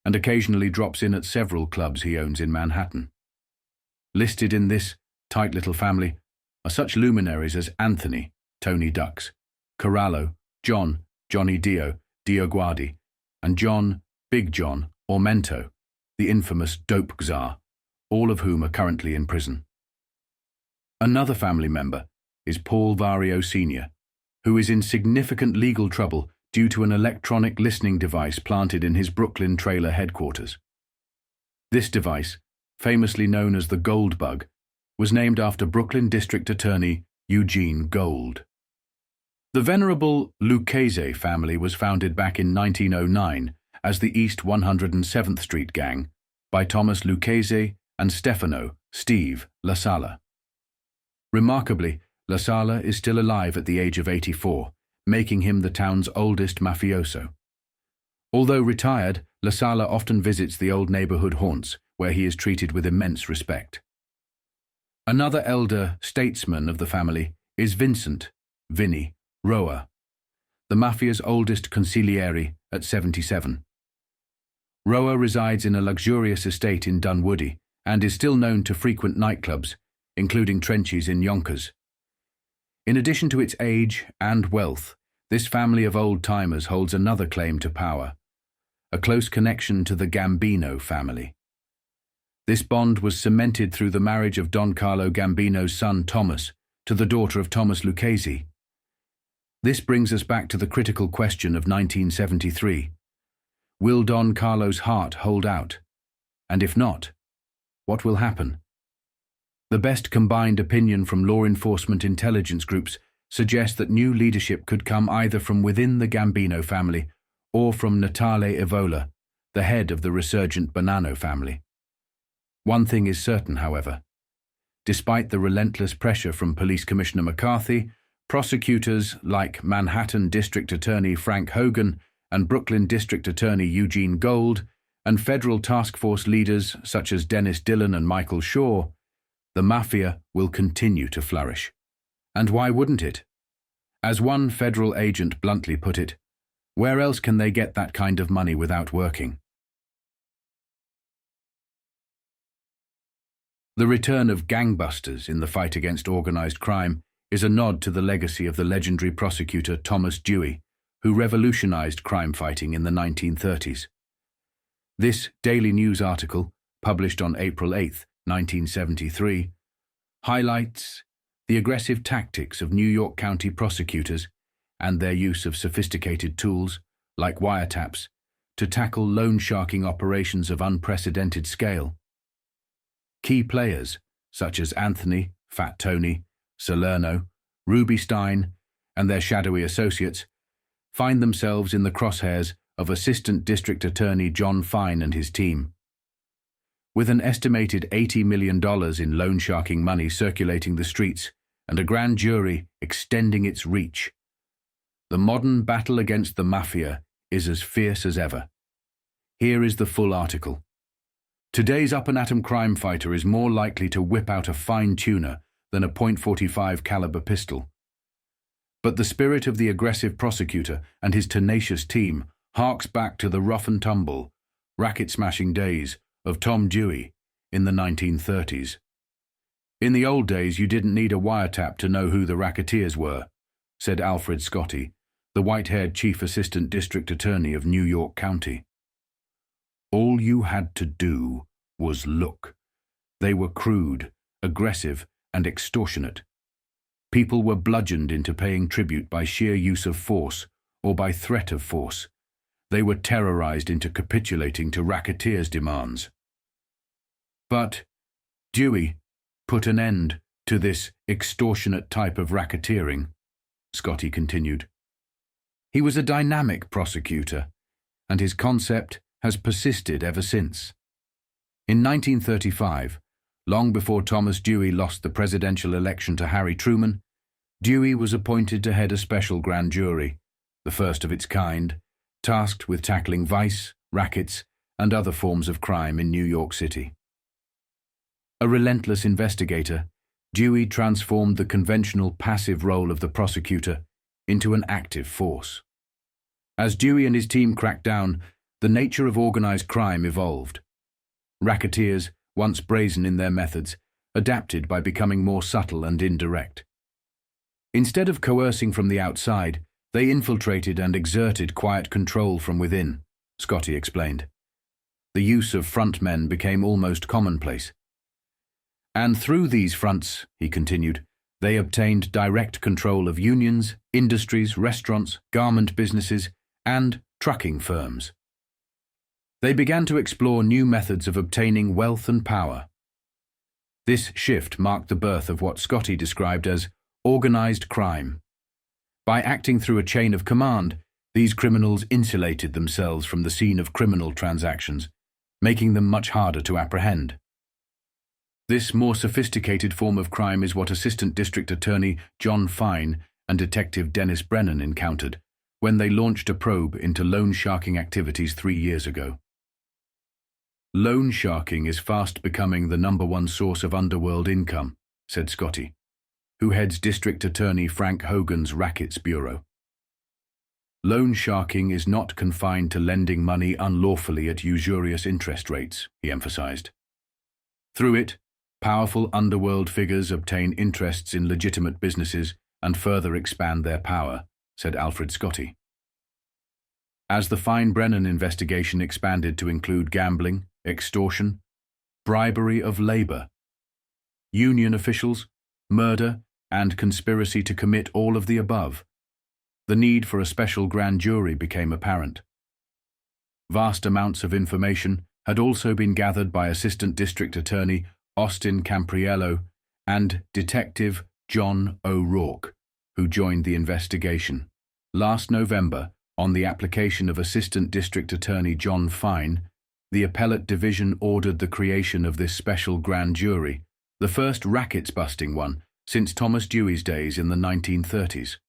and occasionally drops in at several clubs he owns in Manhattan. Listed in this tight little family are such luminaries as Anthony, Tony Ducks, Corallo, John, Johnny Dio, Dio Guardi, and John, Big John, Ormento, the infamous dope czar, all of whom are currently in prison. Another family member is Paul Vario Sr., who is in significant legal trouble due to an electronic listening device planted in his Brooklyn trailer headquarters. This device, famously known as the Gold Bug, was named after Brooklyn District Attorney Eugene Gold. The venerable Lucchese family was founded back in 1909 as the East 107th Street Gang by Thomas Lucchese and Stefano Steve La Sala. Remarkably, La Sala is still alive at the age of 84, making him the town's oldest mafioso. Although retired, La Sala often visits the old neighborhood haunts, where he is treated with immense respect. Another elder statesman of the family is Vincent, Vinny, Roa, the Mafia's oldest consigliere at 77. Roa resides in a luxurious estate in Dunwoody and is still known to frequent nightclubs, including Trenchies in Yonkers. In addition to its age and wealth, this family of old-timers holds another claim to power, a close connection to the Gambino family. This bond was cemented through the marriage of Don Carlo Gambino's son Thomas to the daughter of Thomas Lucchese. This brings us back to the critical question of 1973. Will Don Carlo's heart hold out? And if not, what will happen? The best combined opinion from law enforcement intelligence groups suggests that new leadership could come either from within the Gambino family or from Natale Evola, the head of the resurgent Bonanno family. One thing is certain, however. Despite the relentless pressure from Police Commissioner McCarthy, prosecutors like Manhattan District Attorney Frank Hogan and Brooklyn District Attorney Eugene Gold, and federal task force leaders such as Dennis Dillon and Michael Shaw, the Mafia will continue to flourish. And why wouldn't it? As one federal agent bluntly put it, where else can they get that kind of money without working? The return of gangbusters in the fight against organized crime is a nod to the legacy of the legendary prosecutor Thomas Dewey, who revolutionized crime fighting in the 1930s. This Daily News article, published on April 8, 1973, highlights the aggressive tactics of New York County prosecutors and their use of sophisticated tools, like wiretaps, to tackle loan-sharking operations of unprecedented scale. Key players, such as Anthony, Fat Tony, Salerno, Ruby Stein, and their shadowy associates, find themselves in the crosshairs of Assistant District Attorney John Fine and his team. With an estimated $80 million in loan-sharking money circulating the streets and a grand jury extending its reach, the modern battle against the Mafia is as fierce as ever. Here is the full article. Today's up-and-atom crime fighter is more likely to whip out a fine tuner than a .45 caliber pistol. But the spirit of the aggressive prosecutor and his tenacious team harks back to the rough-and-tumble, racket-smashing days of Tom Dewey in the 1930s. In the old days, you didn't need a wiretap to know who the racketeers were, said Alfred Scotty, the white-haired Chief Assistant District Attorney of New York County. All you had to do was look. They were crude, aggressive, and extortionate. people were bludgeoned into paying tribute by sheer use of force or by threat of force. They were terrorized into capitulating to racketeers' demands. But Dewey put an end to this extortionate type of racketeering, Scotty continued. He was a dynamic prosecutor, and his concept has persisted ever since. In 1935, long before Thomas Dewey lost the presidential election to Harry Truman, Dewey was appointed to head a special grand jury, the first of its kind, tasked with tackling vice, rackets, and other forms of crime in New York City. A relentless investigator, Dewey transformed the conventional passive role of the prosecutor into an active force. As Dewey and his team cracked down, the nature of organized crime evolved. Racketeers, once brazen in their methods, adapted by becoming more subtle and indirect. Instead of coercing from the outside, they infiltrated and exerted quiet control from within, Scotty explained. The use of frontmen became almost commonplace. And through these fronts, he continued, they obtained direct control of unions, industries, restaurants, garment businesses, and trucking firms. They began to explore new methods of obtaining wealth and power. This shift marked the birth of what Scotty described as organized crime. By acting through a chain of command, these criminals insulated themselves from the scene of criminal transactions, making them much harder to apprehend. This more sophisticated form of crime is what Assistant District Attorney John Fine and Detective Dennis Brennan encountered when they launched a probe into loan sharking activities 3 years ago. Loan sharking is fast becoming the #1 source of underworld income, said Scotty, who heads District Attorney Frank Hogan's Rackets Bureau. Loan sharking is not confined to lending money unlawfully at usurious interest rates, he emphasized. Through it, powerful underworld figures obtain interests in legitimate businesses and further expand their power, said Alfred Scotty. As the Fine-Brennan investigation expanded to include gambling, extortion, bribery of labor, union officials, murder, and conspiracy to commit all of the above, the need for a special grand jury became apparent. Vast amounts of information had also been gathered by Assistant District Attorney Austin Campriello and Detective John O'Rourke, who joined the investigation. Last November, on the application of Assistant District Attorney John Fine, the Appellate Division ordered the creation of this special grand jury, the first rackets-busting one since Thomas Dewey's days in the 1930s.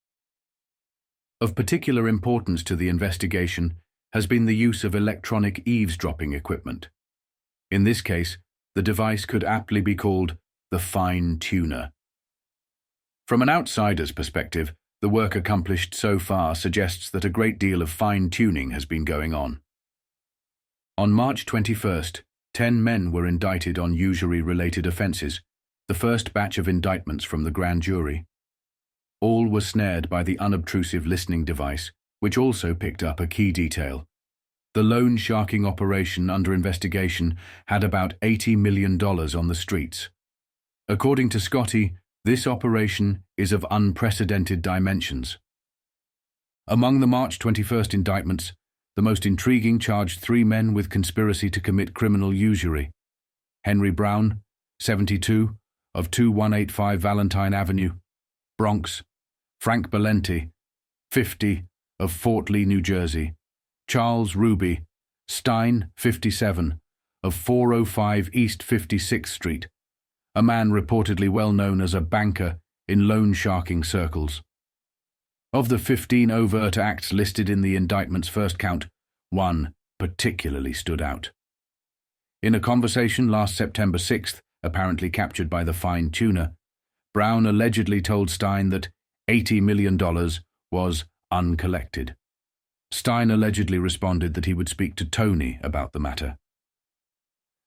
Of particular importance to the investigation has been the use of electronic eavesdropping equipment. In this case, the device could aptly be called the fine tuner. From an outsider's perspective, the work accomplished so far suggests that a great deal of fine-tuning has been going on. On March 21st, 10 men were indicted on usury-related offences, the first batch of indictments from the grand jury. All were snared by the unobtrusive listening device, which also picked up a key detail. The loan sharking operation under investigation had about $80 million on the streets. According to Scotty, this operation is of unprecedented dimensions. Among the March 21st indictments, the most intriguing charged 3 men with conspiracy to commit criminal usury. Henry Brown, 72, of 2185 Valentine Avenue, Bronx; Frank Belenti, 50, of Fort Lee, New Jersey; Charles Ruby Stein, 57, of 405 East 56th Street, a man reportedly well known as a banker in loan sharking circles. Of the 15 overt acts listed in the indictment's first count, one particularly stood out. In a conversation last September 6th, apparently captured by the fine tuner, Brown allegedly told Stein that $80 million was uncollected. Stein allegedly responded that he would speak to Tony about the matter.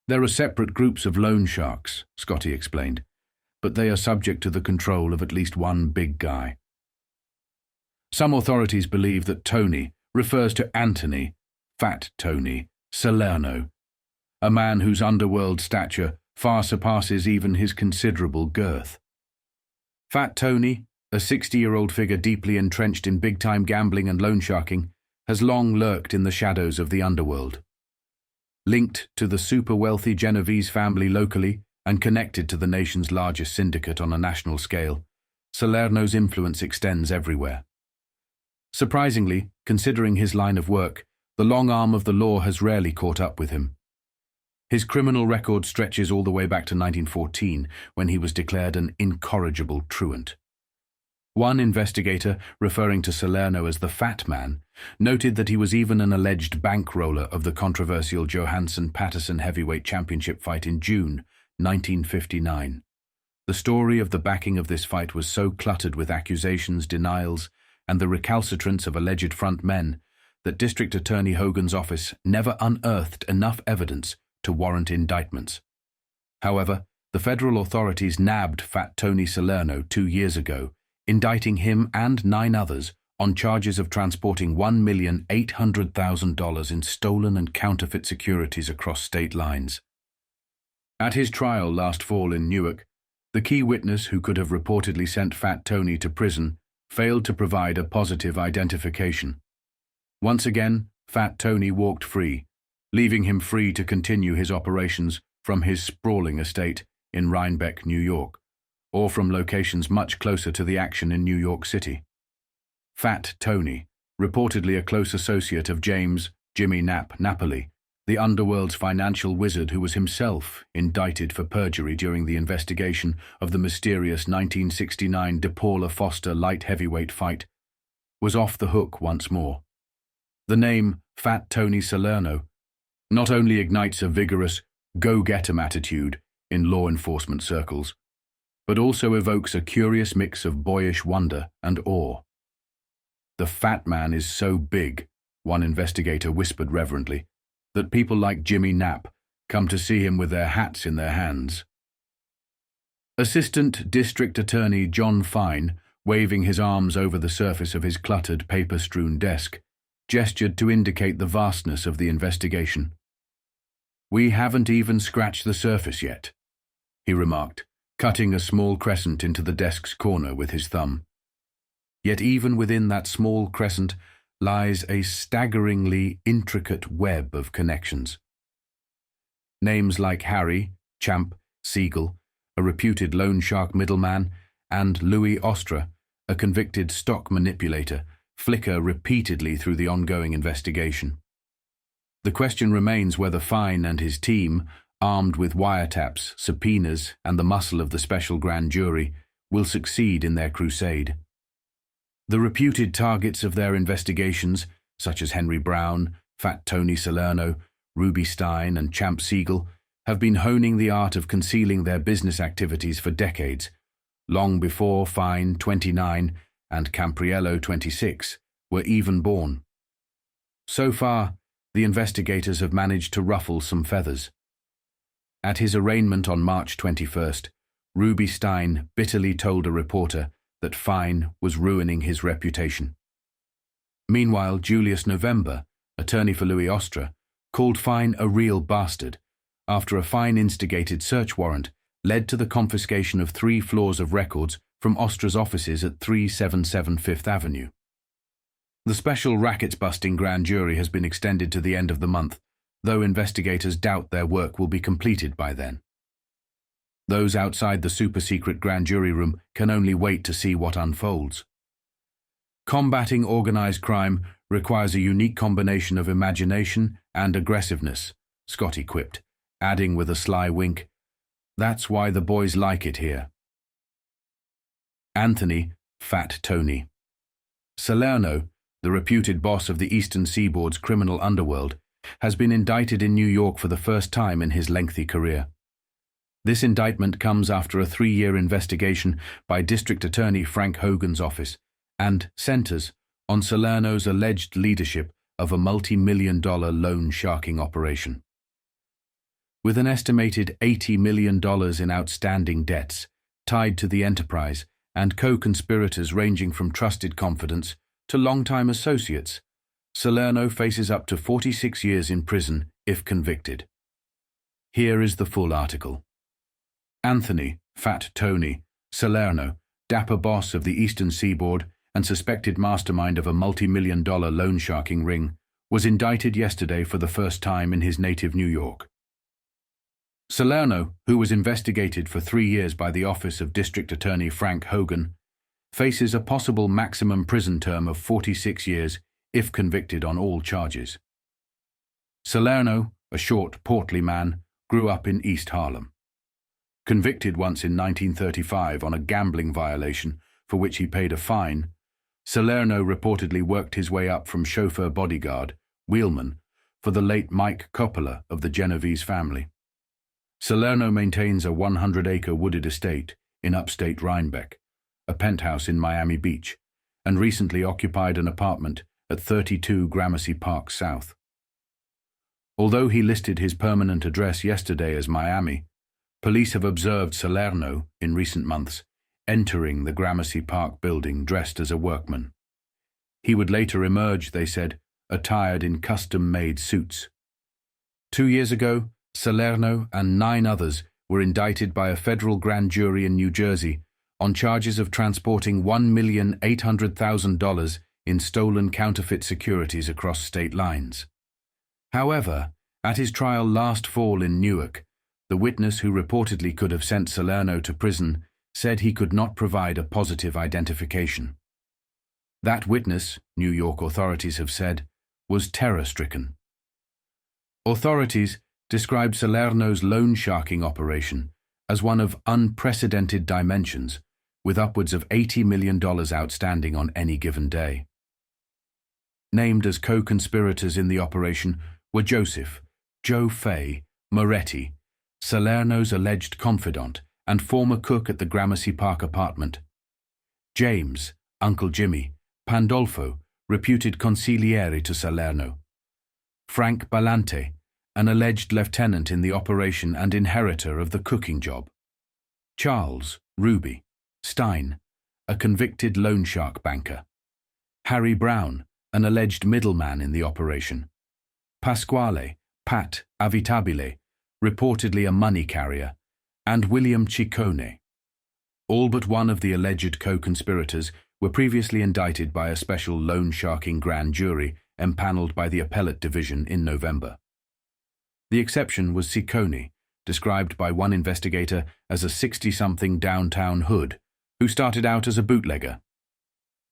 There are separate groups of loan sharks, Scotty explained, but they are subject to the control of at least one big guy. Some authorities believe that Tony refers to Anthony, Fat Tony, Salerno, a man whose underworld stature far surpasses even his considerable girth. Fat Tony, a 60-year-old figure deeply entrenched in big-time gambling and loan sharking, has long lurked in the shadows of the underworld. Linked to the super-wealthy Genovese family locally and connected to the nation's largest syndicate on a national scale, Salerno's influence extends everywhere. Surprisingly, considering his line of work, the long arm of the law has rarely caught up with him. His criminal record stretches all the way back to 1914, when he was declared an incorrigible truant. One investigator, referring to Salerno as the Fat Man, noted that he was even an alleged bankroller of the controversial Johansson-Patterson heavyweight championship fight in June 1959. The story of the backing of this fight was so cluttered with accusations, denials, and the recalcitrance of alleged front men that District Attorney Hogan's office never unearthed enough evidence to warrant indictments. However, the federal authorities nabbed Fat Tony Salerno 2 years ago, indicting him and 9 others on charges of transporting $1,800,000 in stolen and counterfeit securities across state lines. At his trial last fall in Newark, the key witness who could have reportedly sent Fat Tony to prison failed to provide a positive identification. Once again, Fat Tony walked free, leaving him free to continue his operations from his sprawling estate in Rhinebeck, New York, or from locations much closer to the action in New York City. Fat Tony, reportedly a close associate of James Jimmy Napoli, the underworld's financial wizard who was himself indicted for perjury during the investigation of the mysterious 1969 DePaula Foster light heavyweight fight, was off the hook once more. The name Fat Tony Salerno not only ignites a vigorous, go-get-'em attitude in law enforcement circles, but also evokes a curious mix of boyish wonder and awe. The Fat Man is so big, one investigator whispered reverently, that people like Jimmy Knapp come to see him with their hats in their hands. Assistant District Attorney John Fine, waving his arms over the surface of his cluttered, paper-strewn desk, gestured to indicate the vastness of the investigation. "We haven't even scratched the surface yet," he remarked, cutting a small crescent into the desk's corner with his thumb. Yet even within that small crescent lies a staggeringly intricate web of connections. Names like Harry, Champ, Siegel, a reputed loan shark middleman, and Louis Ostra, a convicted stock manipulator, flicker repeatedly through the ongoing investigation. The question remains whether Fine and his team, armed with wiretaps, subpoenas, and the muscle of the special grand jury, will succeed in their crusade. The reputed targets of their investigations, such as Henry Brown, Fat Tony Salerno, Ruby Stein, and Champ Siegel, have been honing the art of concealing their business activities for decades, long before Fine 29 and Campriello 26 were even born. So far, the investigators have managed to ruffle some feathers. At his arraignment on March 21st, Ruby Stein bitterly told a reporter that Fine was ruining his reputation. Meanwhile, Julius November, attorney for Louis Ostra, called Fine a real bastard after a Fine-instigated search warrant led to the confiscation of 3 floors of records from Ostra's offices at 377 Fifth Avenue. The special rackets-busting grand jury has been extended to the end of the month, though investigators doubt their work will be completed by then. Those outside the super-secret grand jury room can only wait to see what unfolds. Combating organized crime requires a unique combination of imagination and aggressiveness, Scotty quipped, adding with a sly wink, "That's why the boys like it here." Anthony Fat Tony Salerno, the reputed boss of the Eastern Seaboard's criminal underworld, has been indicted in New York for the first time in his lengthy career. This indictment comes after a 3-year investigation by District Attorney Frank Hogan's office and centers on Salerno's alleged leadership of a multi-million-dollar loan sharking operation. With an estimated $80 million in outstanding debts tied to the enterprise and co-conspirators ranging from trusted confidants to long-time associates, Salerno faces up to 46 years in prison if convicted. Here is the full article. Anthony Fat Tony Salerno dapper boss of the Eastern Seaboard and suspected mastermind of a multi-million-dollar loan sharking ring, was indicted yesterday for the first time in his native New York. Salerno, who was investigated for 3 years by the Office of District Attorney Frank Hogan, faces a possible maximum prison term of 46 years if convicted on all charges. Salerno, a short, portly man, grew up in East Harlem. Convicted once in 1935 on a gambling violation for which he paid a fine, Salerno reportedly worked his way up from chauffeur bodyguard, wheelman, for the late Mike Coppola of the Genovese family. Salerno maintains a 100-acre wooded estate in upstate Rhinebeck, a penthouse in Miami Beach, and recently occupied an apartment at 32 Gramercy Park South. Although he listed his permanent address yesterday as Miami, police have observed Salerno, in recent months, entering the Gramercy Park building dressed as a workman. He would later emerge, they said, attired in custom-made suits. 2 years ago, Salerno and 9 others were indicted by a federal grand jury in New Jersey on charges of transporting $1,800,000 in stolen counterfeit securities across state lines. However, at his trial last fall in Newark, the witness who reportedly could have sent Salerno to prison said he could not provide a positive identification. That witness, New York authorities have said, was terror-stricken. Authorities described Salerno's loan sharking operation as one of unprecedented dimensions, with upwards of $80 million outstanding on any given day. Named as co-conspirators in the operation were Joseph, Joe Fay, Moretti, Salerno's alleged confidant and former cook at the Gramercy Park apartment; James, Uncle Jimmy, Pandolfo, reputed consigliere to Salerno; Frank Ballante, an alleged lieutenant in the operation and inheritor of the cooking job; Charles, Ruby, Stein, a convicted loan shark banker; Harry Brown, an alleged middleman in the operation; Pasquale, Pat Avitabile, reportedly a money carrier; and William Ciccone. All but one of the alleged co-conspirators were previously indicted by a special loan sharking grand jury empaneled by the Appellate Division in November. The exception was Ciccone, described by one investigator as a 60-something downtown hood who started out as a bootlegger.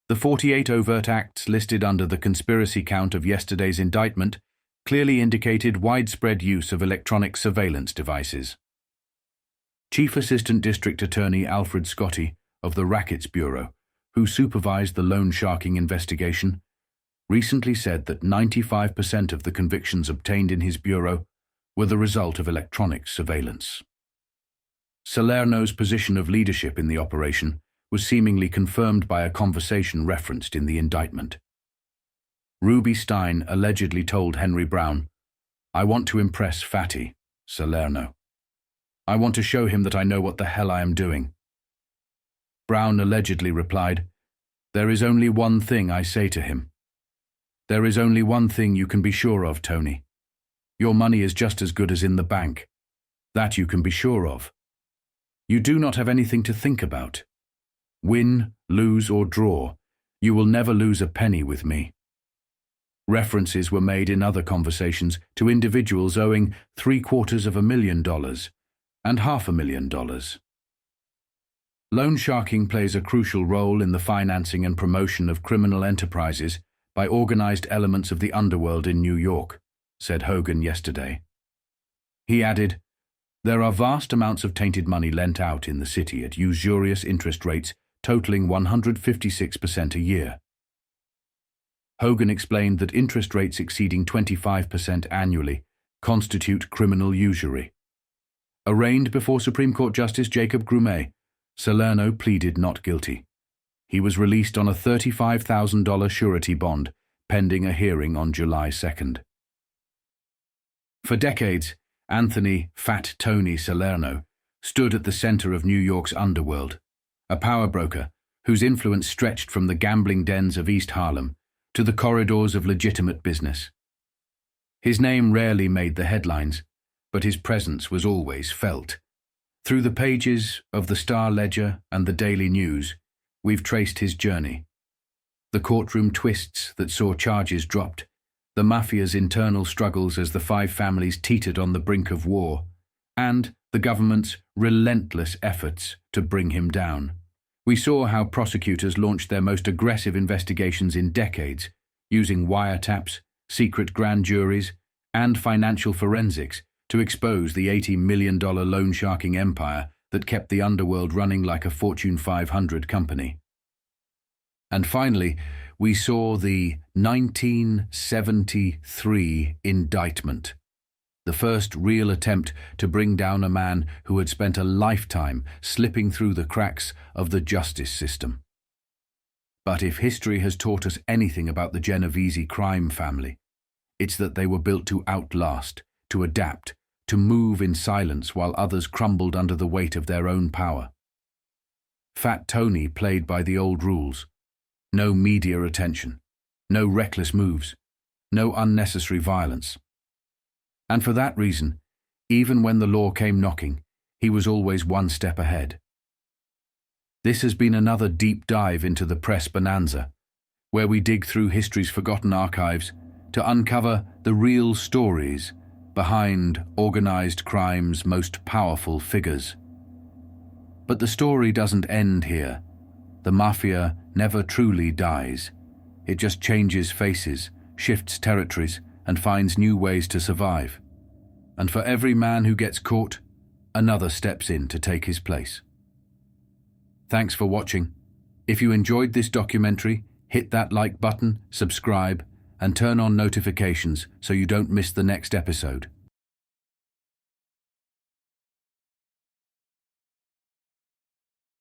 The 48 overt acts listed under the conspiracy count of yesterday's indictment clearly indicated widespread use of electronic surveillance devices. Chief Assistant District Attorney Alfred Scotti of the Rackets Bureau, who supervised the loan sharking investigation, recently said that 95% of the convictions obtained in his bureau were the result of electronic surveillance. Salerno's position of leadership in the operation was seemingly confirmed by a conversation referenced in the indictment. Ruby Stein allegedly told Henry Brown, "I want to impress Fatty, Salerno. I want to show him that I know what the hell I am doing." Brown allegedly replied, "There is only one thing I say to him. There is only one thing you can be sure of, Tony. Your money is just as good as in the bank. That you can be sure of. You do not have anything to think about. Win, lose, or draw, you will never lose a penny with me." References were made in other conversations to individuals owing $750,000 and $500,000. Loan sharking plays a crucial role in the financing and promotion of criminal enterprises by organized elements of the underworld in New York, said Hogan yesterday. He added, "There are vast amounts of tainted money lent out in the city at usurious interest rates totaling 156% a year." Hogan explained that interest rates exceeding 25% annually constitute criminal usury. Arraigned before Supreme Court Justice Jacob Grumet, Salerno pleaded not guilty. He was released on a $35,000 surety bond, pending a hearing on July 2nd. For decades, Anthony "Fat Tony" Salerno stood at the center of New York's underworld, a power broker whose influence stretched from the gambling dens of East Harlem to the corridors of legitimate business. His name rarely made the headlines, but his presence was always felt. Through the pages of the Star Ledger and the Daily News, we've traced his journey. The courtroom twists that saw charges dropped, the Mafia's internal struggles as the five families teetered on the brink of war, and the government's relentless efforts to bring him down. We saw how prosecutors launched their most aggressive investigations in decades, using wiretaps, secret grand juries, and financial forensics to expose the $80 million loan-sharking empire that kept the underworld running like a Fortune 500 company. And finally, we saw the 1973 indictment, the first real attempt to bring down a man who had spent a lifetime slipping through the cracks of the justice system. But if history has taught us anything about the Genovese crime family, it's that they were built to outlast, to adapt, to move in silence while others crumbled under the weight of their own power. Fat Tony played by the old rules. No media attention, no reckless moves, no unnecessary violence. And for that reason, even when the law came knocking, he was always one step ahead. This has been another deep dive into the Press Bonanza, where we dig through history's forgotten archives to uncover the real stories behind organized crime's most powerful figures. But the story doesn't end here. The Mafia never truly dies. It just changes faces, shifts territories, and finds new ways to survive. And for every man who gets caught, another steps in to take his place. Thanks for watching. If you enjoyed this documentary, hit that like button, subscribe, and turn on notifications so you don't miss the next episode.